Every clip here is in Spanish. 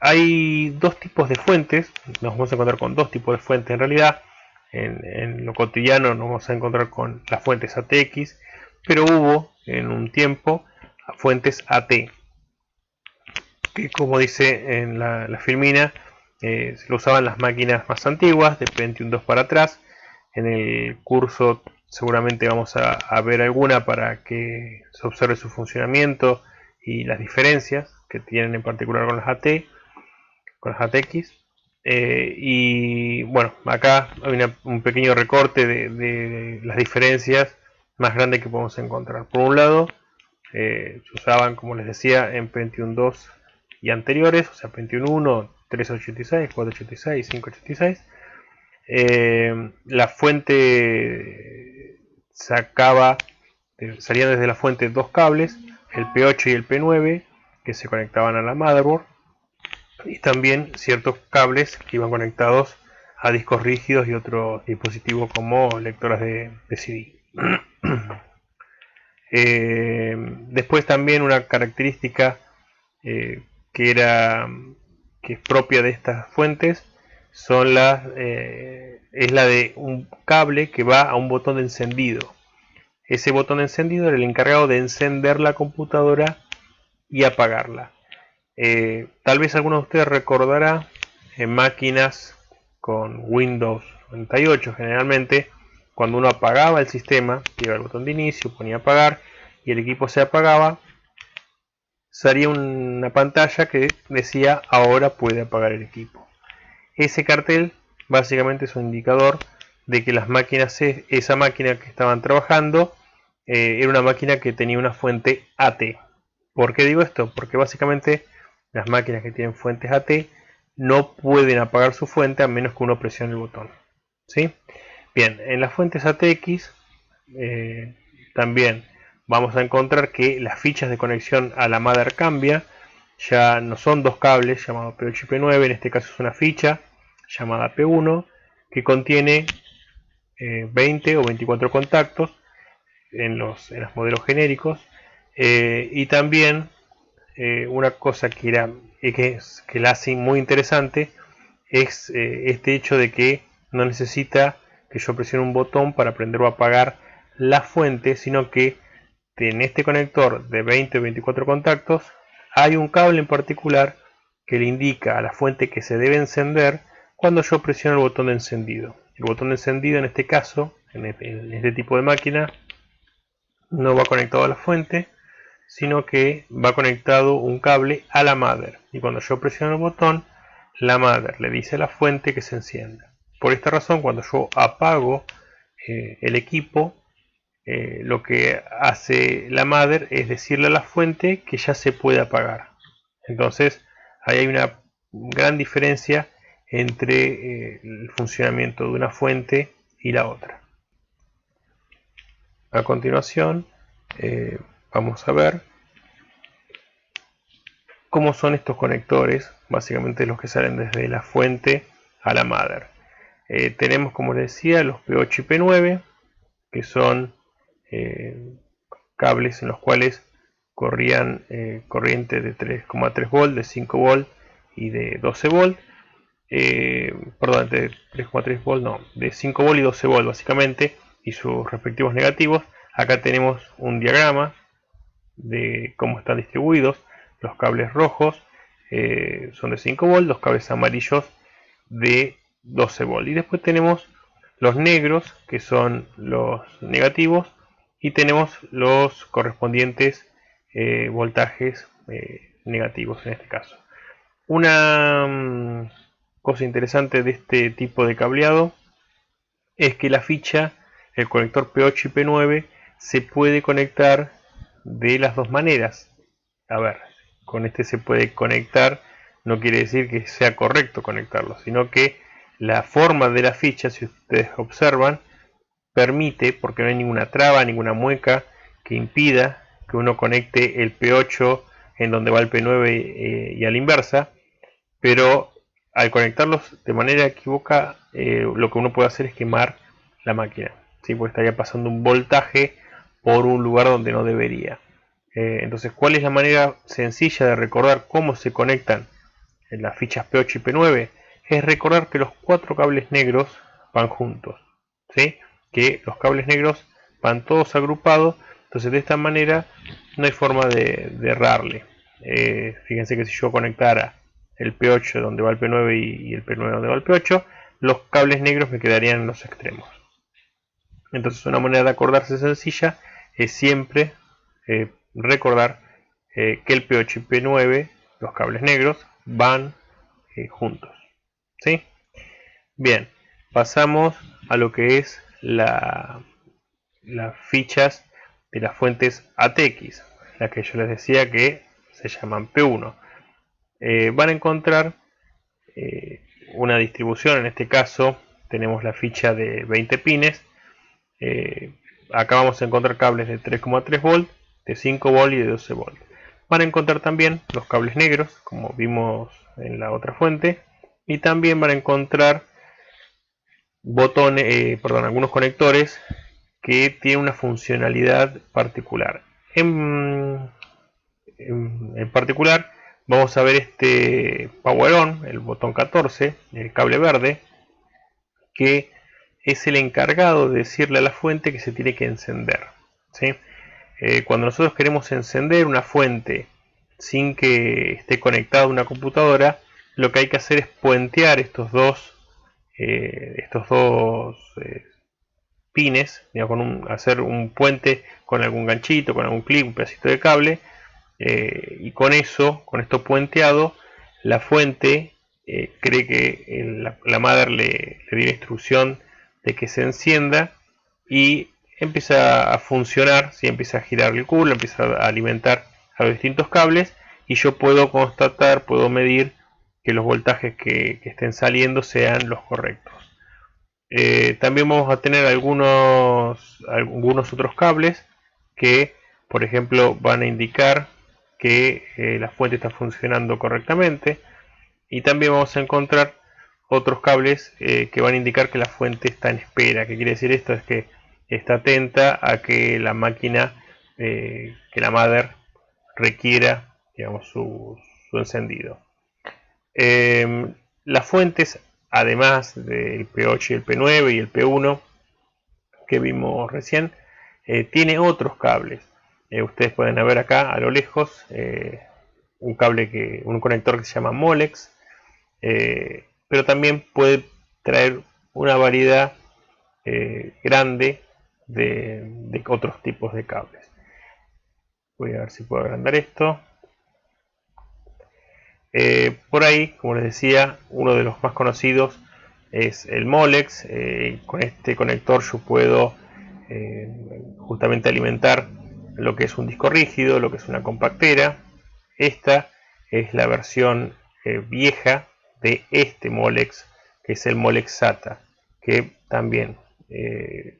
hay dos tipos de fuentes, nos vamos a encontrar con dos tipos de fuentes en realidad. En lo cotidiano nos vamos a encontrar con las fuentes ATX, pero hubo en un tiempo fuentes AT, que como dice en la filmina, se lo usaban las máquinas más antiguas, de Pentium 2 para atrás. En el curso seguramente vamos a ver alguna para que se observe su funcionamiento y las diferencias que tienen en particular con las AT, con las ATX. Y bueno, acá hay un pequeño recorte de las diferencias más grandes que podemos encontrar. Por un lado, se usaban, como les decía, en Pentium 2 y anteriores, o sea, Pentium 1, 386, 486, 586. La fuente salían desde la fuente dos cables, el P8 y el P9, que se conectaban a la motherboard, y también ciertos cables que iban conectados a discos rígidos y otros dispositivos como lectoras de CD. Después también una característica que es propia de estas fuentes es la de un cable que va a un botón de encendido. Ese botón de encendido era el encargado de encender la computadora y apagarla. Tal vez alguno de ustedes recordará en máquinas con Windows 98 generalmente, cuando uno apagaba el sistema, iba al botón de inicio, ponía apagar y el equipo se apagaba, salía una pantalla que decía ahora puede apagar el equipo. Ese cartel básicamente es un indicador de que las máquinas, esa máquina que estaban trabajando, era una máquina que tenía una fuente AT. ¿Por qué digo esto? Porque básicamente las máquinas que tienen fuentes AT no pueden apagar su fuente a menos que uno presione el botón. ¿Sí? Bien, en las fuentes ATX también vamos a encontrar que las fichas de conexión a la mother cambia. Ya no son dos cables llamados P8 y P9, en este caso es una ficha llamada P1 que contiene 20 o 24 contactos en los modelos genéricos, y también una cosa que la hace muy interesante es este hecho de que no necesita que yo presione un botón para prender o apagar la fuente, sino que en este conector de 20 o 24 contactos hay un cable en particular que le indica a la fuente que se debe encender cuando yo presiono el botón de encendido. El botón de encendido en este caso, en este tipo de máquina, no va conectado a la fuente, sino que va conectado un cable a la mother. Y cuando yo presiono el botón, la mother le dice a la fuente que se encienda. Por esta razón, cuando yo apago el equipo, lo que hace la mother es decirle a la fuente que ya se puede apagar. Entonces, ahí hay una gran diferencia entre el funcionamiento de una fuente y la otra. A continuación, vamos a ver cómo son estos conectores, básicamente los que salen desde la fuente a la mother. Tenemos, como les decía, los P8 y P9, que son cables en los cuales corrían corriente de 3,3 volt, de 5 volt y de 12 volt. Perdón, de 3,3 volt, no, de 5 volt y 12 volt básicamente, y sus respectivos negativos. Acá tenemos un diagrama de cómo están distribuidos. Los cables rojos son de 5 volt, los cables amarillos de 12 volt. Y después tenemos los negros, que son los negativos, y tenemos los correspondientes voltajes negativos en este caso. Una cosa interesante de este tipo de cableado es que la ficha, el conector P8 y P9, se puede conectar de las dos maneras. A ver, con este se puede conectar, no quiere decir que sea correcto conectarlo, sino que la forma de la ficha, si ustedes observan, permite, porque no hay ninguna traba, ninguna mueca que impida que uno conecte el P8 en donde va el P9 y a la inversa, pero al conectarlos de manera equivocada, lo que uno puede hacer es quemar la máquina, ¿sí? Porque estaría pasando un voltaje por un lugar donde no debería. Entonces, ¿cuál es la manera sencilla de recordar cómo se conectan en las fichas P8 y P9 es recordar que los 4 cables negros van juntos, ¿sí? Que los cables negros van todos agrupados, entonces de esta manera no hay forma de errarle. Fíjense que si yo conectara el P8 donde va el P9 y el P9 donde va el P8, los cables negros me quedarían en los extremos. Entonces una manera de acordarse sencilla es siempre recordar que el P8 y P9, los cables negros, van juntos, ¿sí? Bien, pasamos a lo que es las fichas de las fuentes ATX, las que yo les decía que se llaman P1. Van a encontrar una distribución, en este caso tenemos la ficha de 20 pines. Acá vamos a encontrar cables de 3,3 volt, de 5 volt y de 12 volt. Van a encontrar también los cables negros, como vimos en la otra fuente, y también van a encontrar algunos conectores que tienen una funcionalidad particular. En particular, vamos a ver este Power On, el botón 14, el cable verde, que es el encargado de decirle a la fuente que se tiene que encender, ¿sí? Cuando nosotros queremos encender una fuente sin que esté conectada a una computadora, lo que hay que hacer es puentear estos dos pines, digamos, hacer un puente con algún ganchito, con algún clip, un pedacito de cable, y con esto puenteado, la fuente cree que la mother le dio la instrucción de que se encienda y empieza a funcionar, ¿sí? Empieza a girar el culo, empieza a alimentar a los distintos cables y yo puedo constatar, puedo medir que los voltajes que estén saliendo sean los correctos. También vamos a tener algunos otros cables que, por ejemplo, van a indicar que la fuente está funcionando correctamente, y también vamos a encontrar otros cables que van a indicar que la fuente está en espera. ¿Qué quiere decir esto? Es que está atenta a que la máquina, que la mother requiera, digamos, su encendido. Las fuentes, además del P8 y el P9 y el P1 que vimos recién, tiene otros cables. Ustedes pueden ver acá a lo lejos un conector que se llama Molex, pero también puede traer una variedad grande de otros tipos de cables. Voy a ver si puedo agrandar esto. Por ahí, como les decía, uno de los más conocidos es el Molex. Con este conector yo puedo justamente alimentar lo que es un disco rígido, lo que es una compactera. Esta es la versión vieja de este Molex, que es el Molex SATA, que también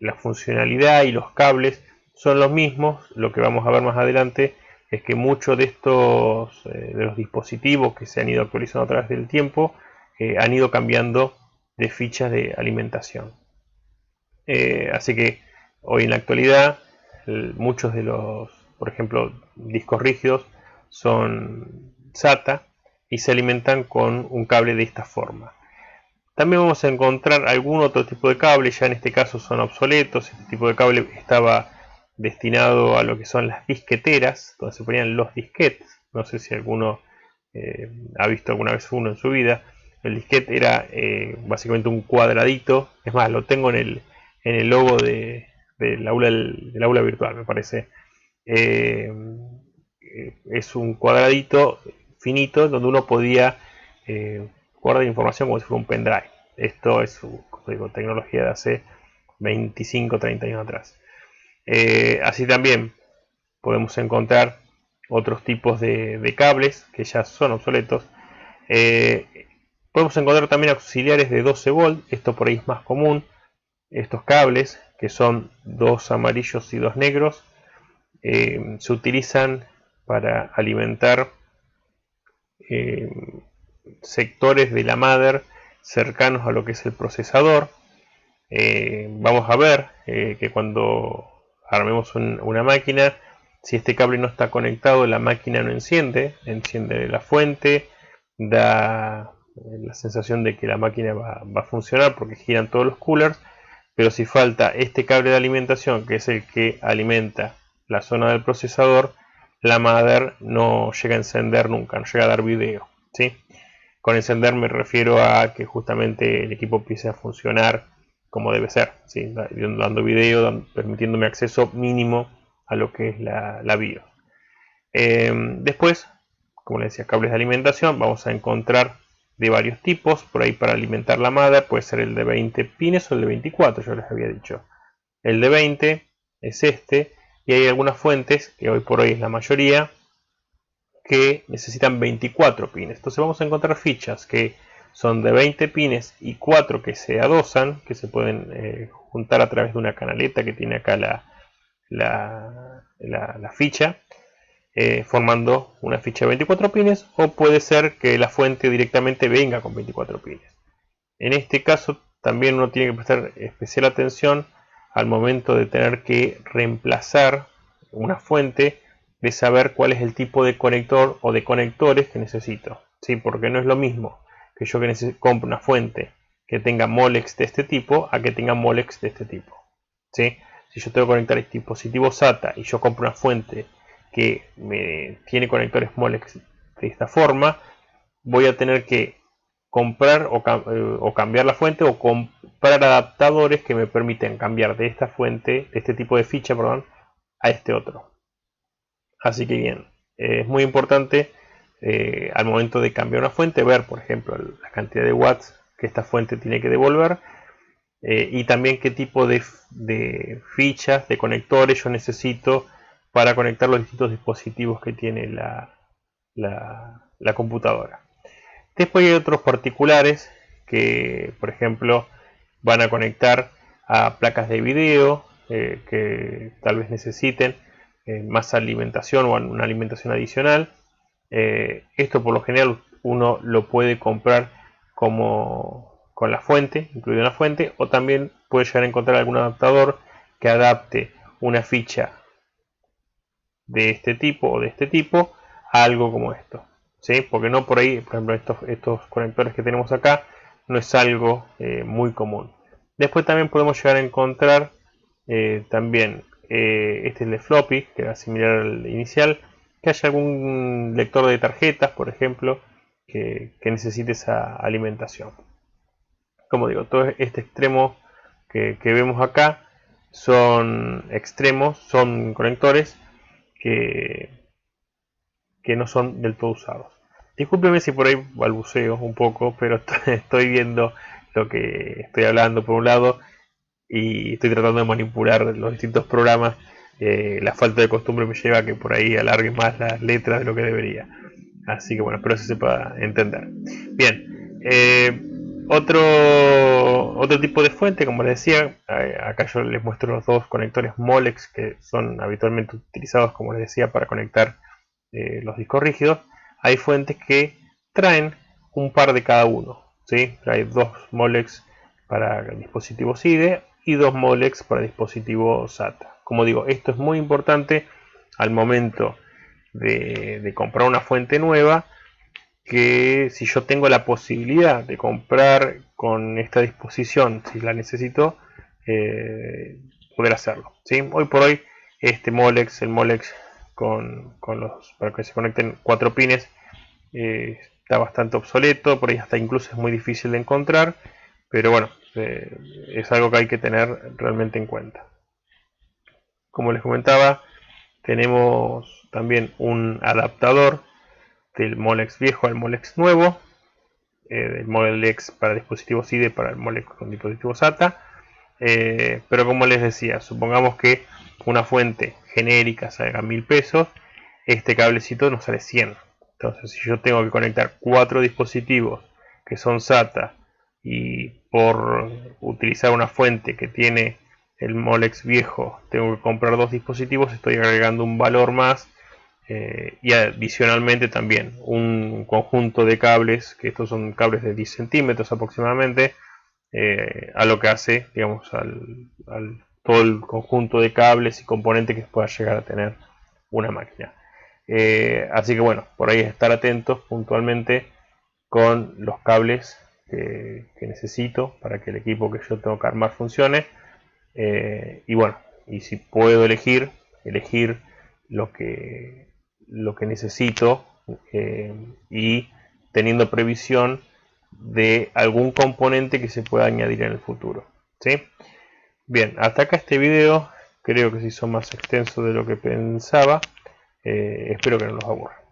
la funcionalidad y los cables son los mismos. Lo que vamos a ver más adelante es que muchos de los dispositivos que se han ido actualizando a través del tiempo han ido cambiando de fichas de alimentación. Así que hoy en la actualidad muchos de los, por ejemplo, discos rígidos son SATA y se alimentan con un cable de esta forma. También vamos a encontrar algún otro tipo de cable, ya en este caso son obsoletos. Este tipo de cable estaba destinado a lo que son las disqueteras, donde se ponían los disquetes. No sé si alguno ha visto alguna vez uno en su vida. El disquete era básicamente un cuadradito. Es más, lo tengo en el logo del aula virtual, me parece. Es un cuadradito finito donde uno podía guardar información como si fuera un pendrive. Esto es tecnología de hace 25-30 años atrás. Así también podemos encontrar otros tipos de cables que ya son obsoletos. Podemos encontrar también auxiliares de 12 volt. Esto por ahí es más común. Estos cables, que son 2 amarillos y 2 negros, se utilizan para alimentar sectores de la mother cercanos a lo que es el procesador. Vamos a ver que cuando armemos una máquina, si este cable no está conectado, la máquina no enciende la fuente, da la sensación de que la máquina va a funcionar porque giran todos los coolers, pero si falta este cable de alimentación, que es el que alimenta la zona del procesador, la mother no llega a encender nunca, no llega a dar video, ¿sí? Con encender me refiero a que justamente el equipo empiece a funcionar como debe ser, ¿sí? Dando video, permitiéndome acceso mínimo a lo que es la BIOS. Después, como les decía, cables de alimentación vamos a encontrar de varios tipos. Por ahí para alimentar la mother puede ser el de 20 pines o el de 24, yo les había dicho. El de 20 es este, y hay algunas fuentes, que hoy por hoy es la mayoría, que necesitan 24 pines. Entonces vamos a encontrar fichas que son de 20 pines y 4 que se adosan, que se pueden juntar a través de una canaleta que tiene acá la ficha, formando una ficha de 24 pines, o puede ser que la fuente directamente venga con 24 pines. En este caso también uno tiene que prestar especial atención al momento de tener que reemplazar una fuente, de saber cuál es el tipo de conector o de conectores que necesito, ¿sí? Porque no es lo mismo que yo que compre una fuente que tenga Molex de este tipo a que tenga Molex de este tipo, ¿sí? Si yo tengo que conectar el dispositivo SATA y yo compro una fuente que me tiene conectores Molex de esta forma, voy a tener que comprar o cambiar la fuente, o comprar adaptadores que me permiten cambiar de esta fuente, de este tipo de ficha, perdón, a este otro. Así que bien, es muy importante al momento de cambiar una fuente ver, por ejemplo, la cantidad de watts que esta fuente tiene que devolver, y también qué tipo de fichas, de conectores yo necesito para conectar los distintos dispositivos que tiene la computadora. Después hay otros particulares que, por ejemplo, van a conectar a placas de video que tal vez necesiten más alimentación o una alimentación adicional. Esto por lo general uno lo puede comprar con la fuente, incluida la fuente, o también puede llegar a encontrar algún adaptador que adapte una ficha de este tipo o de este tipo a algo como esto, ¿sí? Porque no por ahí, por ejemplo, estos conectores que tenemos acá no es algo muy común. Después también podemos llegar a encontrar también este es de floppy, que era similar al inicial, que haya algún lector de tarjetas, por ejemplo, que necesite esa alimentación. Como digo, todo este extremo que vemos acá son extremos, son conectores que no son del todo usados. Discúlpeme si por ahí balbuceo un poco, pero estoy viendo lo que estoy hablando por un lado y estoy tratando de manipular los distintos programas. La falta de costumbre me lleva a que por ahí alargue más las letras de lo que debería. Así que bueno, espero que se sepa entender. Bien, otro tipo de fuente, como les decía, acá yo les muestro los dos conectores Molex que son habitualmente utilizados, como les decía, para conectar los discos rígidos. Hay fuentes que traen un par de cada uno, ¿sí? Hay dos Molex para dispositivos IDE y dos Molex para dispositivos SATA. Como digo, esto es muy importante al momento de comprar una fuente nueva, que si yo tengo la posibilidad de comprar con esta disposición, si la necesito, poder hacerlo, ¿sí? Hoy por hoy este Molex, el Molex para que se conecten 4 pines, está bastante obsoleto, por ahí hasta incluso es muy difícil de encontrar, pero bueno, es algo que hay que tener realmente en cuenta. Como les comentaba, tenemos también un adaptador del Molex viejo al Molex nuevo, del Molex para dispositivos IDE para el Molex con dispositivos SATA, pero como les decía, supongamos que una fuente genérica salga 1000 pesos, este cablecito nos sale 100. Entonces, si yo tengo que conectar 4 dispositivos que son SATA y por utilizar una fuente que tiene el Molex viejo tengo que comprar 2 dispositivos, estoy agregando un valor más, y adicionalmente también un conjunto de cables, que estos son cables de 10 centímetros aproximadamente, a lo que hace, digamos, todo el conjunto de cables y componentes que pueda llegar a tener una máquina. Así que bueno, por ahí estar atentos puntualmente con los cables que necesito para que el equipo que yo tengo que armar funcione. Y bueno, y si puedo elegir lo que necesito, y teniendo previsión de algún componente que se pueda añadir en el futuro, ¿sí? Bien, hasta acá este video. Creo que se hizo más extenso de lo que pensaba. Espero que no los aburra.